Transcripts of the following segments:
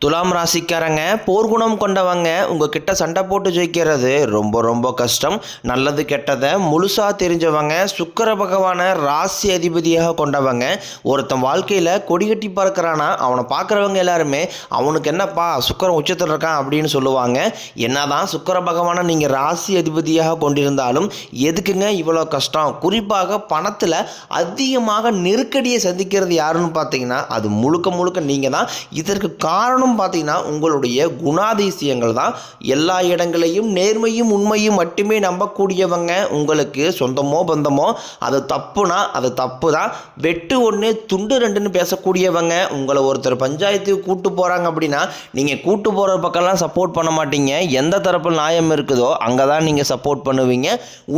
துலாம் ராசிக்காரங்க போர்க்குணம் கொண்டவங்க உங்ககிட்ட சண்டை போட்டு ஜெயிக்கிறது ரொம்ப ரொம்ப கஷ்டம். நல்லது கெட்டதை முழுசாக தெரிஞ்சவங்க, சுக்கிர பகவானை ராசி அதிபதியாக கொண்டவங்க. ஒருத்தன் வாழ்க்கையில் கொடிகட்டி பறக்கிறானா அவனை பார்க்குறவங்க எல்லாருமே அவனுக்கு என்னப்பா சுக்கிரன் உச்சத்தில் இருக்கான் அப்படின்னு சொல்லுவாங்க. என்னதான் சுக்கிர பகவானை நீங்கள் ராசி அதிபதியாக கொண்டிருந்தாலும் எதுக்குங்க இவ்வளோ கஷ்டம்? குறிப்பாக பணத்தில் அதிகமாக நெருக்கடியை சந்திக்கிறது யாருன்னு பார்த்தீங்கன்னா அது முழுக்க முழுக்க நீங்கள் தான். இதற்கு காரணம் பார்த்தீங்கன்னா உங்களுடைய குணாதிசயங்கள் தான். எல்லா இடங்களையும் நேர்மையும் உண்மையும் மட்டுமே நம்பக்கூடியவங்க. உங்களுக்கு சொந்தமோ பந்தமோ அது தப்புனா அது தப்பு தான். வெட்டு ஒன்று துண்டு ரெண்டுன்னு பேசக்கூடியவங்க. உங்களை ஒருத்தர் பஞ்சாயத்துக்கு கூட்டு போகிறாங்க அப்படின்னா நீங்கள் கூட்டு போகிற பக்கம்லாம் சப்போர்ட் பண்ண மாட்டீங்க. எந்த தரப்பில் நியாயம் இருக்குதோ அங்கே தான் நீங்கள் சப்போர்ட் பண்ணுவீங்க.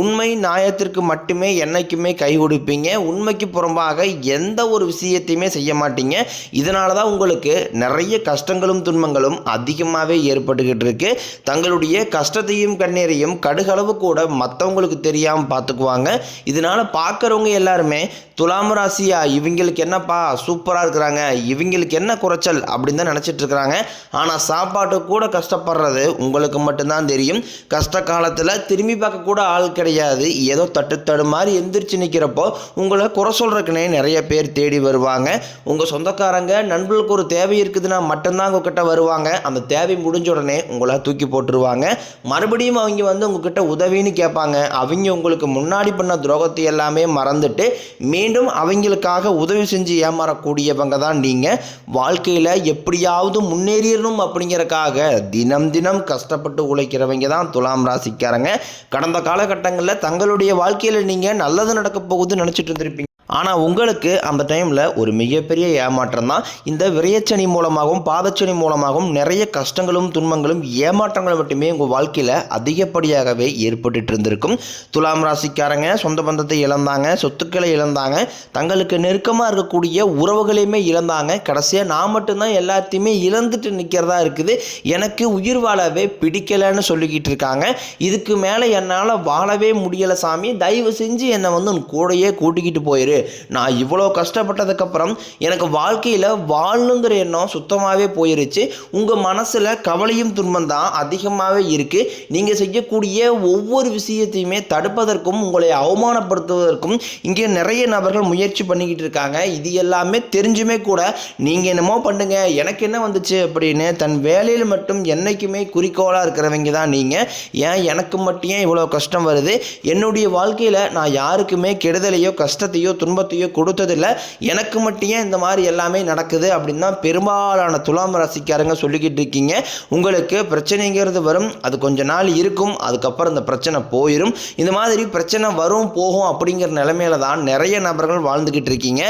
உண்மை நியாயத்திற்கு மட்டுமே என்னைக்குமே கை கொடுப்பீங்க. உண்மைக்கு புறம்பாக எந்த ஒரு விஷயத்தையுமே செய்ய மாட்டீங்க. இதனால தான் உங்களுக்கு நிறைய கஷ்டங்களும் துன்பங்களும் அதிகமாகவே ஏற்பட்டுக்கிட்டு இருக்கு. தங்களுடைய கஷ்டத்தையும் கண்ணீரையும் கடுகளவு கூட மற்றவங்களுக்கு தெரியாமல் பார்த்துக்குவாங்க. இதனால பார்க்குறவங்க எல்லாருமே துலாம் ராசியா இவங்களுக்கு என்னப்பா சூப்பராக இருக்கிறாங்க, இவங்களுக்கு என்ன குறைச்சல் அப்படின்னு தான் நினச்சிட்டு இருக்கிறாங்க. ஆனால் சாப்பாட்டு கூட கஷ்டப்படுறது உங்களுக்கு மட்டும்தான் தெரியும். கஷ்ட காலத்தில் திரும்பி பார்க்க கூட ஆள் கிடையாது. ஏதோ தட்டு மாதிரி எந்திரிச்சு நிற்கிறப்போ உங்களை குறை சொல்கிறதுக்குனே நிறைய பேர் தேடி வருவாங்க. உங்கள் சொந்தக்காரங்க நண்பர்களுக்கு ஒரு தேவை இருக்குதுன்னா மட்டும்தான் உங்ககிட்ட வருவாங்க. அந்த தேவை முடிஞ்ச உடனே உங்களை தூக்கி போட்டுருவாங்க. மறுபடியும் அவங்க வந்து உங்ககிட்ட உதவின்னு கேட்பாங்க. அவங்க உங்களுக்கு முன்னாடி பண்ண துரோகத்தை எல்லாமே மறந்துட்டு மீண்டும் அவங்களுக்காக உதவி செஞ்சு ஏமாறக்கூடியவங்க தான் நீங்கள். வாழ்க்கையில் எப்படியாவது முன்னேறிடணும் அப்படிங்கிறக்காக தினம் தினம் கஷ்டப்பட்டு உழைக்கிறவங்க தான் துலாம் ராசிக்காரங்க. கடந்த காலகட்டங்களில் தங்களுடைய வாழ்க்கையில் நீங்கள் நல்லது நடக்க போகுதுன்னு நினச்சிட்டு இருந்திருப்பீங்க. ஆனால் உங்களுக்கு அந்த டைமில் ஒரு மிகப்பெரிய ஏமாற்றம் தான். இந்த விரயச்சனி மூலமாகவும் பாதச்சனி மூலமாகவும் நிறைய கஷ்டங்களும் துன்பங்களும் ஏமாற்றங்களும் மட்டுமே உங்கள் வாழ்க்கையில் அதிகப்படியாகவே ஏற்பட்டு இருந்திருக்கும். துலாம் ராசிக்காரங்க சொந்த பந்தத்தை இழந்தாங்க, சொத்துக்களை இழந்தாங்க, தங்களுக்கு நெருக்கமாக இருக்கக்கூடிய உறவுகளையுமே இழந்தாங்க. கடைசியாக நான் மட்டும்தான் எல்லாத்தையுமே இழந்துட்டு நிற்கிறதா இருக்குது, எனக்கு உயிர் வாழவே பிடிக்கலைன்னு சொல்லிக்கிட்டு இருக்காங்க. இதுக்கு மேலே என்னால் வாழவே முடியலை சாமி, தயவு செஞ்சு என்னை வந்து கூடையே கூட்டிக்கிட்டு போயிரு. நான் இவ்வளோ கஷ்டப்பட்டதுக்கப்புறம் எனக்கு வாழ்க்கையில் வாழணுங்கிற எண்ணம் சுத்தமாகவே போயிருச்சு. உங்கள் மனசில் கவலையும் துன்பம் தான் அதிகமாகவே இருக்குது. நீங்கள் செய்யக்கூடிய ஒவ்வொரு விஷயத்தையுமே தடுப்பதற்கும் உங்களை அவமானப்படுத்துவதற்கும் இங்கே நிறைய நபர்கள் முயற்சி பண்ணிக்கிட்டு இருக்காங்க. இது எல்லாமே தெரிஞ்சுமே கூட நீங்கள் என்னமோ பண்ணுங்க எனக்கு என்ன வந்துச்சு அப்படின்னு தன் வேலையில் மட்டும் என்றைக்குமே குறிக்கோளாக இருக்கிறவங்க தான் நீங்கள். ஏன் எனக்கு மட்டும் ஏன் இவ்வளோ கஷ்டம் வருது? என்னுடைய வாழ்க்கையில் நான் யாருக்குமே கெடுதலையோ கஷ்டத்தையோ துன்பத்தையோ கொடுத்ததில்லை, எனக்கு மட்டும் ஏன் இந்த மாதிரி எல்லாமே நடக்குது அப்படின்னு தான் பெரும்பாலான துலாம் ராசிக்காரங்க சொல்லிக்கிட்டு இருக்கீங்க. உங்களுக்கு பிரச்சனைங்கிறது வரும், அது கொஞ்ச நாள் இருக்கும், அதுக்கப்புறம் இந்த பிரச்சனை போயிடும். இந்த மாதிரி பிரச்சனை வரும் போகும் அப்படிங்கிற நிலைமையில தான் நிறைய நபர்கள் வாழ்ந்துக்கிட்டு இருக்கீங்க.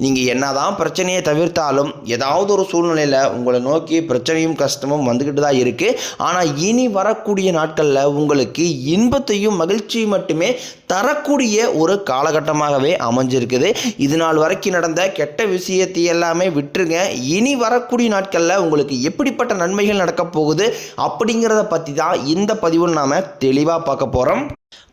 நீங்கள் என்னதான் பிரச்சனையை தவிர்த்தாலும் ஏதாவது ஒரு சூழ்நிலையில் உங்களை நோக்கி பிரச்சனையும் கஷ்டமும் வந்துக்கிட்டு தான் இருக்குது. ஆனால் இனி வரக்கூடிய நாட்களில் உங்களுக்கு இன்பத்தையும் மகிழ்ச்சியும் மட்டுமே தரக்கூடிய ஒரு காலகட்டமாகவே அமைஞ்சிருக்குது. இது நாள் வரைக்கும் நடந்த கெட்ட விஷயத்தை எல்லாமே விட்டுருங்க. இனி வரக்கூடிய நாட்களில் உங்களுக்கு எப்படிப்பட்ட நன்மைகள் நடக்க போகுது அப்படிங்கிறத பற்றி தான் இந்த பதிவில் நாம் தெளிவாக பார்க்க போகிறோம்.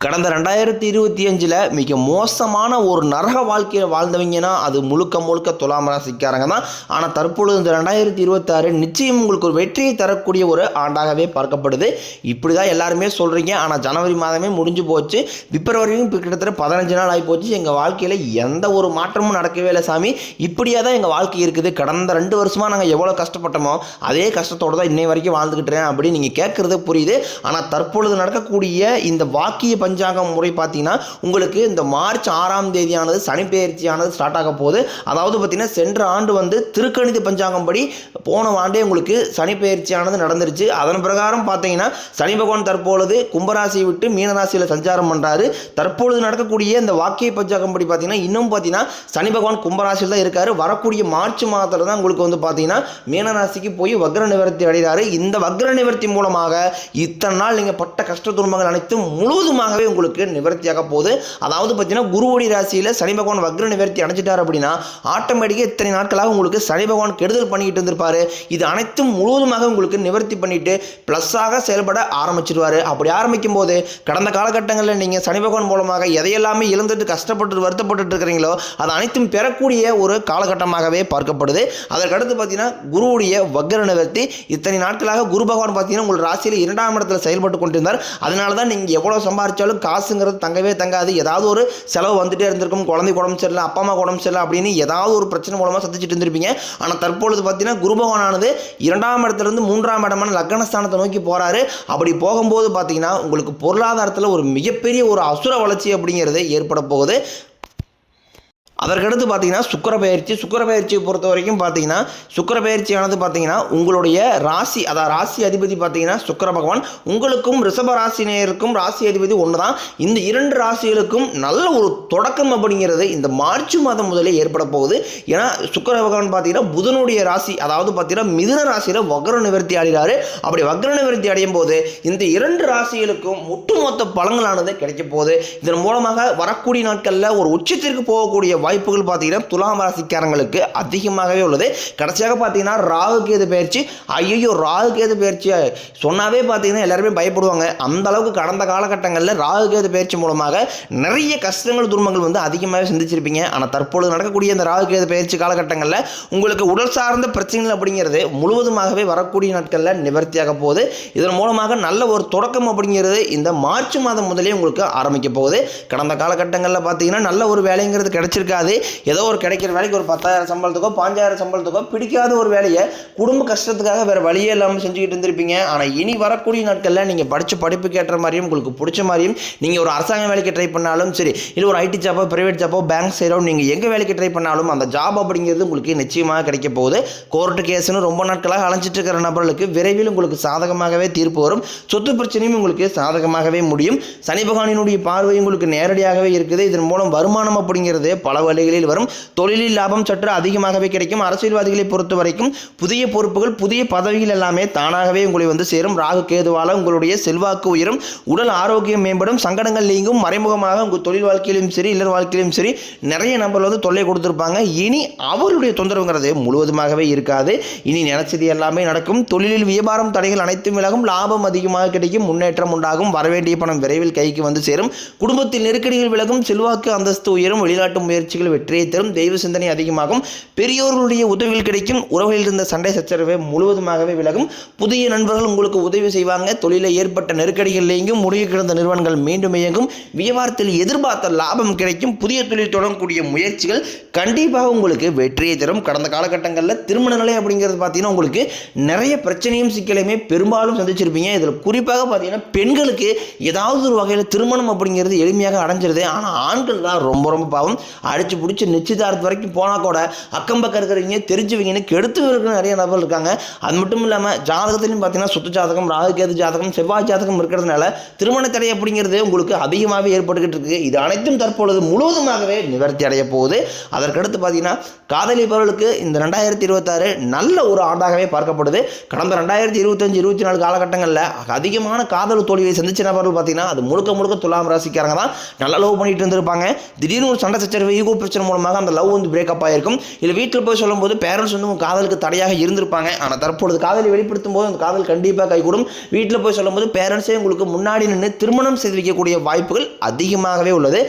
கடந்த 2025 மிக மோசமான ஒரு நரக வாழ்க்கையில் வாழ்ந்தவங்கன்னா அது முழுக்க முழுக்க துலாம் ராசிக்காரங்க தான். ஆனால் தற்பொழுது இந்த 2026 நிச்சயம் உங்களுக்கு ஒரு வெற்றியை தரக்கூடிய ஒரு ஆண்டாகவே பார்க்கப்படுது. இப்படி தான் எல்லாருமே சொல்கிறீங்க. ஆனால் ஜனவரி மாதமே முடிஞ்சு போச்சு, பிப்ரவரியும் கிட்டத்தட்ட 15 நாள் ஆகி போச்சு. எங்கள் வாழ்க்கையில் எந்த ஒரு மாற்றமும் நடக்கவே இல்லை சாமி, இப்படியே தான் எங்கள் வாழ்க்கை இருக்குது. கடந்த 2 வருஷமாக நாங்கள் எவ்வளோ கஷ்டப்பட்டோமோ அதே கஷ்டத்தோடு தான் இன்னை வரைக்கும் வாழ்ந்துக்கிட்டேன் அப்படின்னு நீங்கள் கேட்குறது புரியுது. ஆனால் தற்பொழுது நடக்கக்கூடிய இந்த வாக்கிய பஞ்சாங்கம் முறை பார்த்தீங்கன்னா உங்களுக்கு இந்த மார்ச் 6ஆம் தேதியானது சனி பெயர்ச்சியானது ஸ்டார்ட் ஆக போகுது. அதாவது பார்த்தீங்கன்னா சென்ற ஆண்டு வந்து திருக்கணித பஞ்சாங்கம் படி போன ஆண்டே உங்களுக்கு சனி பெயர்ச்சியானது நடந்துருச்சு. அதன் பிரகாரம் பார்த்தீங்கன்னா சனி பகவான் தற்பொழுது கும்பராசியை விட்டு மீனராசியில் சஞ்சாரம் பண்ணுறாரு. தற்பொழுது நடக்கக்கூடிய இந்த வாக்கிய பஞ்சாங்கம் படி பார்த்தீங்கன்னா இன்னும் பார்த்தீங்கன்னா சனி பகவான் கும்பராசியில் தான் இருக்காரு. வரக்கூடிய மார்ச் மாதத்தில் தான் உங்களுக்கு வந்து பார்த்தீங்கன்னா மீனராசிக்கு போய் வக்ர நிவர்த்தி அடைகிறாரு. இந்த வக்ர நிவர்த்தி மூலமாக இத்தனை நாள் நீங்கள் பட்ட கஷ்ட துன்பங்கள் அனைத்தும் முழுவதுமாக உங்களுக்கு நிவர்த்தியாக போகுது. அதாவது பார்த்தீங்கன்னா குருவோடி ராசியில் சனி பகவான் வக்ர நிவர்த்தி அடைஞ்சிட்டார் அப்படின்னா ஆட்டோமேட்டிக்காக இத்தனை நாட்களாக உங்களுக்கு சனி பகவான் கெடுதல் பண்ணிக்கிட்டு இருந்திருப்பாரு. இது அனைத்தும் முழுவதுமாக உங்களுக்கு நிவர்த்தி பண்ணிட்டு ப்ளஸ்ஸாக செயல்பட ஆரம்பிச்சிருவார். அப்படி ஆரம்பிக்கும் போது கடந்த காலகட்டங்களில் நீங்கள் சனி பகவான் மூலமாக எதையெல்லாமே இழந்துட்டு கஷ்டப்பட்டு வருத்தப்பட்டு ஆசைப்பட்டுருக்கிறீங்களோ அது அனைத்தும் பெறக்கூடிய ஒரு காலகட்டமாகவே பார்க்கப்படுது. அதற்கடுத்து பார்த்தீங்கன்னா குருவுடைய வக்ர நிவர்த்தி. இத்தனை நாட்களாக குரு பகவான் பார்த்தீங்கன்னா உங்கள் ராசியில் 2ஆம் இடத்துல செயல்பட்டு கொண்டிருந்தார். அதனால தான் நீங்கள் எவ்வளோ சம்பாதிச்சாலும் காசுங்கிறது தங்கவே தங்காது. ஏதாவது ஒரு செலவு வந்துட்டே இருந்திருக்கும். குழந்தை உடம்பு சரியில்லை, அப்பா அம்மா உடம்பு சரியில்லை அப்படின்னு ஏதாவது ஒரு பிரச்சனை மூலமாக சந்திச்சுட்டு இருந்திருப்பீங்க. ஆனால் தற்பொழுது பார்த்தீங்கன்னா குரு பகவானானது 2ஆம் இடத்துலேருந்து 3ஆம் இடமான லக்னஸ்தானத்தை நோக்கி போகிறாரு. அப்படி போகும்போது பார்த்தீங்கன்னா உங்களுக்கு பொருளாதாரத்தில் ஒரு மிகப்பெரிய ஒரு அசுர வளர்ச்சி அப்படிங்கிறது ஏற்பட போகுது. அதற்கடுத்து பார்த்தீங்கன்னா சுக்கிர பயிற்சியை பொறுத்த வரைக்கும் பார்த்தீங்கன்னா சுக்கிர பயிற்சியானது பார்த்தீங்கன்னா உங்களுடைய ராசி, அதாவது ராசி அதிபதி பார்த்தீங்கன்னா சுக்கிர பகவான். உங்களுக்கும் ரிஷப ராசினருக்கும் ராசி அதிபதி ஒன்று தான். இந்த 2 ராசிகளுக்கும் நல்ல ஒரு தொடக்கம் அப்படிங்கிறது இந்த மார்ச் மாதம் முதலே ஏற்பட போகுது. ஏன்னா சுக்கிர பகவான் பார்த்தீங்கன்னா புதனுடைய ராசி, அதாவது பார்த்தீங்கன்னா மிதுன ராசியில் வக்ர நிவர்த்தி அடைகிறாரு. அப்படி வக்ர நிவர்த்தி அடையும் போது இந்த 2 ராசிகளுக்கும் ஒட்டுமொத்த பலன்களானது கிடைக்க போகுது. இதன் மூலமாக வரக்கூடிய நாட்களில் ஒரு உச்சத்திற்கு போகக்கூடிய வாய்ப்புகள் பார்த்தீங்கன்னா துலாம் ராசிக்காரங்களுக்கு அதிகமாகவே உள்ளது. கடைசியாக பார்த்தீங்கன்னா ராகு கேது பயிற்சி. ஐயோ, ராகு கேது பயிற்சி சொன்னாவே பார்த்தீங்கன்னா எல்லாருமே பயப்படுவாங்க. அந்த அளவுக்கு கடந்த காலகட்டங்களில் ராகு கேது பயிற்சி மூலமாக நிறைய கஷ்டங்கள் துன்பங்கள் வந்து அதிகமாகவே சிந்திச்சிருப்பீங்க. ஆனால் தற்பொழுது நடக்கக்கூடிய இந்த ராகு கேது பயிற்சி காலகட்டங்களில் உங்களுக்கு உடல் சார்ந்த பிரச்சனைகள் அப்படிங்கிறது முழுவதுமாகவே வரக்கூடிய நாட்களில் நிவர்த்தியாக போகுது. இதன் மூலமாக நல்ல ஒரு தொடக்கம் அப்படிங்கிறது இந்த மார்ச் மாதம் முதலே உங்களுக்கு ஆரம்பிக்க போகுது. கடந்த காலகட்டங்களில் பார்த்தீங்கன்னா நல்ல ஒரு வேலைங்கிறது கிடைச்சிருக்காது. ஏதோ ஒரு கிடைக்கிற வேலைக்கு ஒரு 10,000 சம்பளத்துக்கோ 5,000 சம்பளத்துக்கோ பிடிக்காத ஒரு வேலையை குடும்ப கஷ்டத்துக்காக வேறு வழியே இல்லாமல் செஞ்சுக்கிட்டு இருந்திருப்பீங்க. ஆனால் இனி வரக்கூடிய நாட்களில் நீங்கள் படித்த படிப்புக்கு ஏற்ற மாதிரியும் உங்களுக்கு பிடிச்ச மாதிரியும் நீங்கள் ஒரு அரசாங்க வேலைக்கு ட்ரை பண்ணாலும் சரி, இல்லை ஒரு ஐடி ஜாப்போ ப்ரைவேட் ஜாப்போ பேங்க் சைடோ நீங்கள் எங்கே வேலைக்கு ட்ரை பண்ணாலும் அந்த ஜாப் அப்படிங்கிறது உங்களுக்கு நிச்சயமாக கிடைக்க போகுது. கோர்ட்டு கேஸ்னு ரொம்ப நாட்களாக அலைஞ்சிட்டு இருக்கிற நபர்களுக்கு விரைவில் உங்களுக்கு சாதகமாகவே தீர்ப்பு வரும். சொத்து பிரச்சனையும் உங்களுக்கு சாதகமாகவே முடியும். சனி பகவானினுடைய பார்வை உங்களுக்கு நேரடியாகவே இருக்குது. இதன் மூலம் வருமானம் அப்படிங்கிறது பல வழிகளில் வரும். தொழிலில் லாபம் சற்று அதிகமாகவே கிடைக்கும். அரசியல்வாதிகளை பொறுத்த வரைக்கும் புதிய பொறுப்புகள் புதிய பதவிகள் எல்லாமே தானாகவே உங்களை வந்து சேரும். ராகு கேதுவால உங்களுடைய செல்வாக்கு உயரும், உடல் ஆரோக்கியம் மேம்படும், சங்கடங்கள் நீங்கும். மறைமுகமாக உங்கள் தொழில் வாழ்க்கையிலும் சரி இல்லற வாழ்க்கையிலும் சரி நிறைய நபர்கள் வந்து தொல்லை கொடுத்துருப்பாங்க. இனி அவருடைய தொந்தரவுங்கிறது முழுவதுமாகவே இருக்காது. இனி நினைச்சது எல்லாமே நடக்கும். தொழிலில் வியாபாரம் தடைகள் அனைத்தும் விலகும். லாபம் அதிகமாக கிடைக்கும், முன்னேற்றம் உண்டாகும். வரவேண்டிய பணம் விரைவில் கைக்கு வந்து சேரும். குடும்பத்தில் நெருக்கடிகள் விலகும், செல்வாக்கு அந்தஸ்து உயரும், வெளிநாட்டு முயற்சிகள் வெற்றியை தரும், தெய்வ சிந்தனை அதிகமாகும், பெரியோர்களுடைய உதவிகள் கிடைக்கும், உறவுகளில் இருந்த சண்டை சச்சரவை முழுவதுமாகவே விலகும், புதிய நண்பர்கள் உங்களுக்கு உதவி செய்வாங்க, தொழிலில் ஏற்பட்ட நெருக்கடிகள் நீங்கும், முடிவு கிடந்த நிறுவனங்கள் மீண்டும் இயங்கும், வியாபாரத்தில் எதிர்பார்த்த லாபம் கிடைக்கும், புதிய தொழில் தொடங்கக்கூடிய முயற்சிகள் கண்டிப்பாக உங்களுக்கு வெற்றியை தரும். கடந்த காலகட்டங்களில் திருமண நிலை அப்படிங்கிறது பார்த்தீங்கன்னா உங்களுக்கு நிறைய பிரச்சனையும் சிக்கலையுமே பெரும்பாலும் சந்திச்சிருப்பீங்க. இதில் குறிப்பாக பார்த்தீங்கன்னா பெண்களுக்கு ஏதாவது ஒரு வகையில் திருமணம் அப்படிங்கிறது எளிமையாக அடைஞ்சிருது. ஆனால் ஆண்கள் தான் ரொம்ப ரொம்ப பாவம். அடிச்சு பிடிச்சி நிச்சயதார்த்தம் வரைக்கும் போனால் கூட அக்கம் பக்கம் இருக்கிறவங்க தெரிஞ்சவங்கன்னு கெடுத்து இருக்கிற நிறைய நபர்கள் இருக்காங்க. அது மட்டும் இல்லாமல் ஜாதகத்திலையும் பார்த்தீங்கன்னா சுத்த ஜாதகம், ராகு கேது ஜாதகம், செவ்வாய் ஜாதகம் இருக்கிறதுனால திருமண தடை அப்படிங்கிறது உங்களுக்கு அதிகமாகவே ஏற்பட்டுக்கிட்டு இருக்குது. இது அனைத்தும் தற்பொழுது முழுவதுமாகவே நிவர்த்தி அடைய போகுது. அதற்கடுத்து பார்த்தீங்கன்னா காதலிப்பவர்களுக்கு இந்த 2026 நல்ல ஒரு ஆண்டாகவே பார்க்கப்படுது. கடந்த 2025-24 காலகட்டங்களில் அதிகமான காதல் தோல்வியை சந்திச்ச நபர்கள் பார்த்தீங்கன்னா அது முழுக்க முழுக்க துலாம் ராசிக்காரங்க தான். நல்லா லவ் பண்ணிட்டு இருந்திருப்பாங்க. திடீர்னு ஒரு சண்டை சச்சரவு ஈகோ பிரச்சனை மூலமாக அந்த லவ் வந்து பிரேக்கப் ஆகிருக்கும். இல்லை வீட்டில் போய் சொல்லும்போது பேரண்ட்ஸ் வந்து உங்கள் காதலுக்கு தடையாக இருந்திருப்பாங்க. ஆனால் தற்பொழுது காதலை வெளிப்படுத்தும் போது அந்த காதல் கண்டிப்பாக கைகூடும். வீட்டில் போய் சொல்லும்போது பேரண்ட்ஸே உங்களுக்கு முன்னாடி நின்று திருமணம் செய்து வைக்கக்கூடிய வாய்ப்புகள் அதிகமாகவே உள்ளது.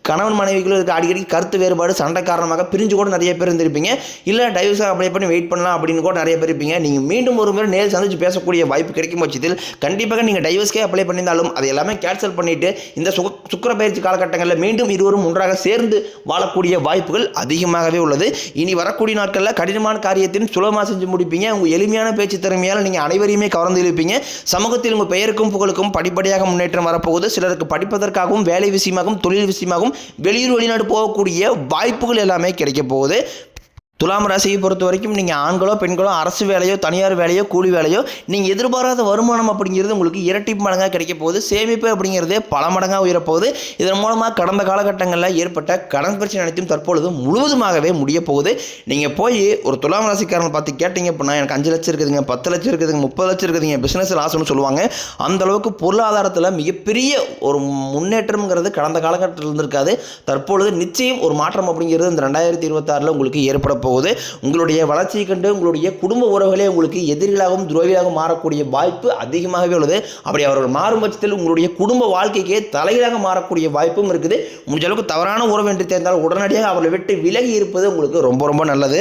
கணவன் மனைவிகளுக்கு அடிக்கடி கருத்து வேறுபாடு சண்டை காரணமாக பிரிஞ்சு கூட நிறைய பேர் இருந்திருப்பீங்க. இல்லை டைவர்ஸாக அப்ளை பண்ணி வெயிட் பண்ணலாம் அப்படின்னு கூட நிறைய பேர் இருப்பீங்க. நீங்கள் மீண்டும் ஒரு முறை நேரில் சந்திச்சு பேசக்கூடிய வாய்ப்பு கிடைக்கும் பட்சத்தில் கண்டிப்பாக நீங்கள் டைவர்ஸ்க்கே அப்ளை பண்ணியிருந்தாலும் அதை எல்லாமே கேன்சல் பண்ணிவிட்டு இந்த சுக்கிர பயிற்சி காலகட்டங்களில் மீண்டும் இருவரும் ஒன்றாக சேர்ந்து வாழக்கூடிய வாய்ப்புகள் அதிகமாகவே உள்ளது. இனி வரக்கூடிய நாட்களில் கடினமான காரியத்தையும் சுலபமாக செஞ்சு முடிப்பீங்க. உங்கள் எளிமையான பேச்சு திறமையால் நீங்கள் அனைவரையுமே கவர்ந்து இழுப்பீங்க. சமூகத்தில் உங்கள் பெயருக்கும் புகழுக்கும் படிப்படியாக முன்னேற்றம் வரப்போகுது. சிலருக்கு படிப்பதற்காகவும் வேலை விஷயமாகவும் தொழில் விஷயமாகவும் வெளியூர் வெளிநாடு போகக்கூடிய வாய்ப்புகள் எல்லாமே கிடைக்க போகுது. துலாம் ராசியை பொறுத்த வரைக்கும் நீங்கள் ஆண்களோ பெண்களோ அரசு வேலையோ தனியார் வேலையோ கூலி வேலையோ நீங்கள் எதிர்பாராத வருமானம் அப்படிங்கிறது உங்களுக்கு இரட்டி மடங்காக கிடைக்க போகுது. சேமிப்பு அப்படிங்கிறது பல மடங்காக உயரப்போகுது. இதன் மூலமாக கடந்த காலகட்டங்களில் ஏற்பட்ட கடன் பிரச்சனை அனைத்தும் தற்பொழுது முழுவதுமாகவே முடிய போகுது. நீங்கள் போய் ஒரு துலாம் ராசிக்காரங்களை பார்த்து கேட்டீங்க அப்படின்னா எனக்கு 5 லட்சம் இருக்குதுங்க, 10 லட்சம் இருக்குதுங்க, 30 லட்சம் இருக்குதுங்க, பிஸ்னஸ் லாஸ்ன்னு சொல்லுவாங்க. அந்த அளவுக்கு பொருளாதாரத்தில் மிகப்பெரிய ஒரு முன்னேற்றம்ங்கிறது கடந்த காலகட்டத்தில் இருந்திருக்காது. தற்பொழுது நிச்சயம் ஒரு மாற்றம் அப்படிங்கிறது இந்த 2026 உங்களுக்கு ஏற்பட போகுது. போகுது. உங்களுடைய வளர்ச்சியை கண்டு உங்களுடைய குடும்ப உறவுகளே உங்களுக்கு எதிரிகளாகவும் துரோகிகளாகவும் மாறக்கூடிய வாய்ப்பு அதிகமாகவே உள்ளது. அப்படி அவர்கள் மாறும் பட்சத்தில் உங்களுடைய குடும்ப வாழ்க்கைக்கே தலைகீழாக மாறக்கூடிய வாய்ப்பும் இருக்குது. முடிஞ்ச அளவுக்கு தவறான உறவு என்று தெரிந்தால் உடனடியாக அவர்களை விட்டு விலகி இருப்பது உங்களுக்கு ரொம்ப ரொம்ப நல்லது.